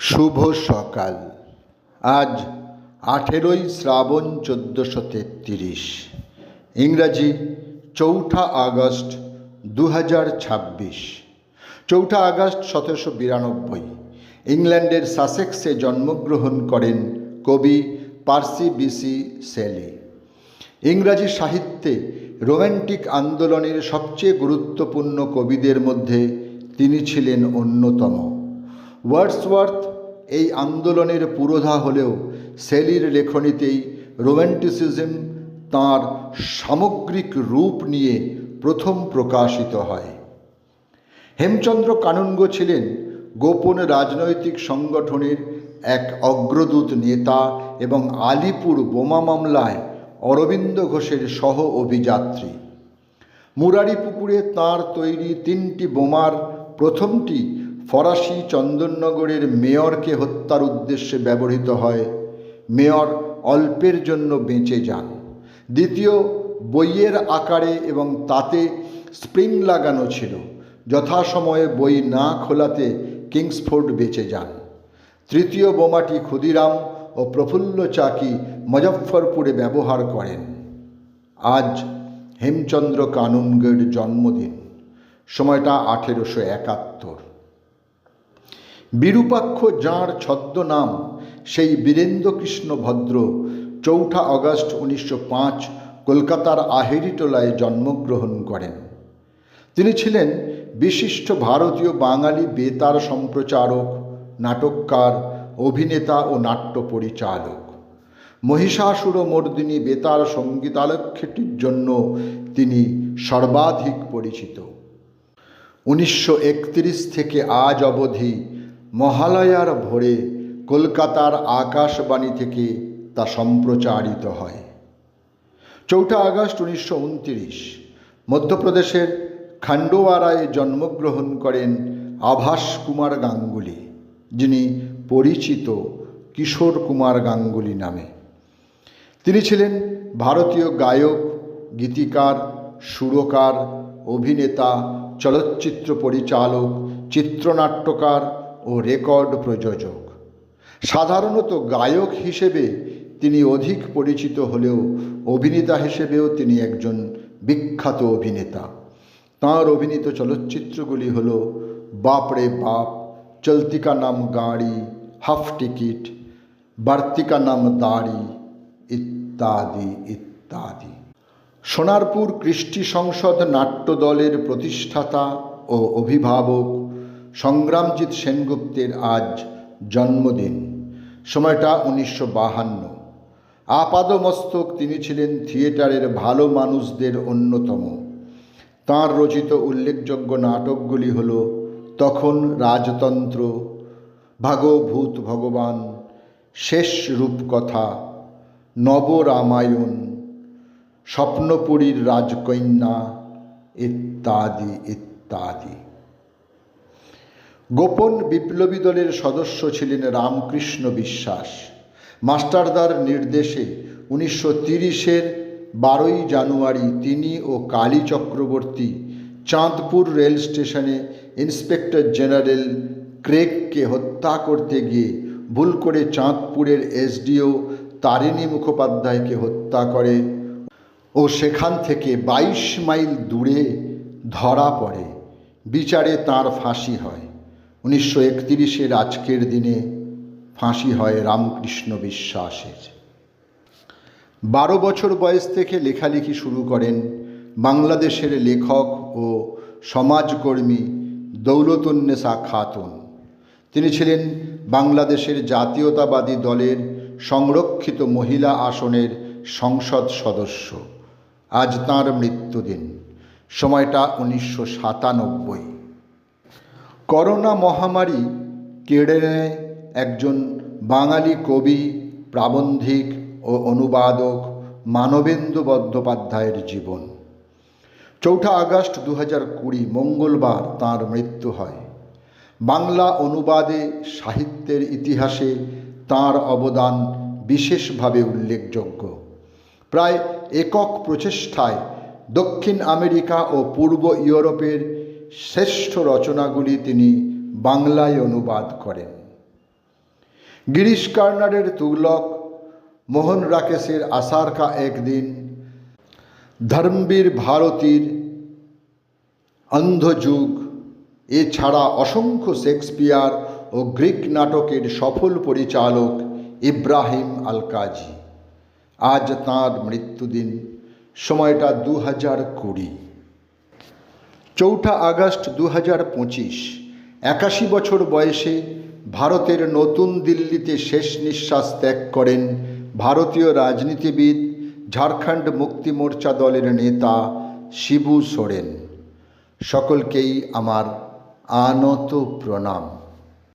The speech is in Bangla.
শুভ সকাল। আজ 18ই শ্রাবণ 1433, ইংরাজি 4 আগস্ট 2026। 4 আগস্ট 1792 ইংল্যান্ডের সাসেক্সে জন্মগ্রহণ করেন কবি পার্সি বিসি শেলি। ইংরাজি সাহিত্যে রোম্যান্টিক আন্দোলনের সবচেয়ে গুরুত্বপূর্ণ কবিদের মধ্যে তিনি ছিলেন অন্যতম। ওয়ার্ডসওয়ার্থ এই আন্দোলনের পুরোধা হলেও শেলির লেখনীতেই রোম্যান্টিসিজম তাঁর সামগ্রিক রূপ নিয়ে প্রথম প্রকাশিত হয়। হেমচন্দ্র কানুনগো ছিলেন গোপন রাজনৈতিক সংগঠনের এক অগ্রদূত নেতা এবং আলিপুর বোমা মামলায় অরবিন্দ ঘোষের সহ অভিযাত্রী। মুরারিপুকুরে তাঁর তৈরি 3টি বোমার প্রথমটি ফরাসি চন্দননগরের মেয়রকে হত্যার উদ্দেশ্যে ব্যবহৃত হয়। মেয়র অল্পের জন্য বেঁচে যান। দ্বিতীয় বইয়ের আকারে এবং তাতে স্প্রিং লাগানো ছিল। যথাসময়ে বই না খোলাতে কিংসফোর্ড বেঁচে যান। তৃতীয় বোমাটি ক্ষুদিরাম ও প্রফুল্ল চাকি মুজফ্ফরপুরে ব্যবহার করেন। আজ হেমচন্দ্র কানুনগোর জন্মদিন। সময়টা 1871। বিরূপাক্ষ যাঁর ছদ্মনাম সেই বীরেন্দ্রকৃষ্ণ ভদ্র 4 আগস্ট 1905 কলকাতার আহেরিটোলায় জন্মগ্রহণ করেন। তিনি ছিলেন বিশিষ্ট ভারতীয় বাঙালি বেতার সম্প্রচারক, নাটককার, অভিনেতা ও নাট্য পরিচালক। মহিষাসুরমর্দিনী বেতার সঙ্গীতালখ্যটির জন্য তিনি সর্বাধিক পরিচিত। 1931 থেকে আজ অবধি মহালয়ার ভোরে কলকাতার আকাশবাণী থেকে তা সম্প্রচারিত হয়। 4 আগস্ট 1929 মধ্যপ্রদেশের খান্ডোয়ারায় জন্মগ্রহণ করেন আভাস কুমার গাঙ্গুলি, যিনি পরিচিত কিশোর কুমার গাঙ্গুলি নামে। তিনি ছিলেন ভারতীয় গায়ক, গীতিকার, সুরকার, অভিনেতা, চলচ্চিত্র পরিচালক, চিত্রনাট্যকার ও রেকর্ড প্রযোজক। সাধারণত গায়ক হিসেবে তিনি অধিক পরিচিত হলেও অভিনেতা হিসেবেও তিনি একজন বিখ্যাত অভিনেতা। তাঁর অভিনীত চলচ্চিত্রগুলি হল বাপ রে বাপ, চলতি কা নাম গাড়ি, হাফ টিকিট, বাড়তি কা নাম দাড়ি ইত্যাদি ইত্যাদি। সোনারপুর কৃষ্টি সংসদ নাট্য দলের প্রতিষ্ঠাতা ও অভিভাবক সংগ্রামজিৎ সেনগুপ্তের আজ জন্মদিন। সময়টা 1952। আপাদমস্তক তিনি ছিলেন থিয়েটারের ভালো মানুষদের অন্যতম। তাঁর রচিত উল্লেখযোগ্য নাটকগুলি হল তখন রাজতন্ত্র, ভাগভূত ভগবান, শেষ রূপকথা, নবরামায়ণ, স্বপ্নপুরীর রাজকন্যা ইত্যাদি ইত্যাদি। গোপন বিপ্লবী দলের সদস্য ছিলেন রামকৃষ্ণ বিশ্বাস। মাস্টারদার নির্দেশে 1930-এর 12ই জানুয়ারি তিনি ও কালী চক্রবর্তী চাঁদপুর রেল স্টেশনে ইন্সপেক্টর জেনারেল ক্রেগকে হত্যা করতে গিয়ে ভুল করে চাঁদপুরের এসডিও তারিণী মুখোপাধ্যায়কে হত্যা করে ও সেখান থেকে 22 মাইল দূরে ধরা পড়ে। বিচারে তাঁর ফাঁসি হয়। 1931-এর আজকের দিনে ফাঁসি হয় রামকৃষ্ণ বিশ্বাসের। 12 বছর বয়স থেকে লেখালেখি শুরু করেন বাংলাদেশের লেখক ও সমাজকর্মী দৌলতুন্নেসা খাতুন। তিনি ছিলেন বাংলাদেশের জাতীয়তাবাদী দলের সংরক্ষিত মহিলা আসনের সংসদ সদস্য। আজ তাঁর মৃত্যুদিন। সময়টা 1997। করোনা মহামারী কেড়ে নেয় একজন বাঙালি কবি, প্রাবন্ধিক ও অনুবাদক মানবেন্দু বন্দ্যোপাধ্যায়ের জীবন। 4 আগস্ট 2020 মঙ্গলবার তাঁর মৃত্যু হয়। বাংলা অনুবাদে সাহিত্যের ইতিহাসে তাঁর অবদান বিশেষভাবে উল্লেখযোগ্য। প্রায় একক প্রচেষ্টায় দক্ষিণ আমেরিকা ও পূর্ব ইউরোপের শ্রেষ্ঠ রচনাগুলি তিনি বাংলায় অনুবাদ করেন। গিরিশ কার্নাডের তুগলক, মোহন রাকেশের আষাঢ় কা একদিন, ধর্মবীর ভারতীর অন্ধযুগ, এছাড়া অসংখ্য শেক্সপিয়ার ও গ্রিক নাটকের সফল পরিচালক ইব্রাহিম আল-কাজি। আজ তাঁর মৃত্যুদিন, সময়টা 2020, 4 আগস্ট 2025। 81 বছর বয়সে ভারতের নতুন দিল্লিতে শেষ নিঃশ্বাস ত্যাগ করেন ভারতীয় রাজনীতিবিদ, ঝাড়খণ্ড মুক্তি মোর্চা দলের নেতা শিবু সোরেন। সকলকেই আমার আনত প্রণাম।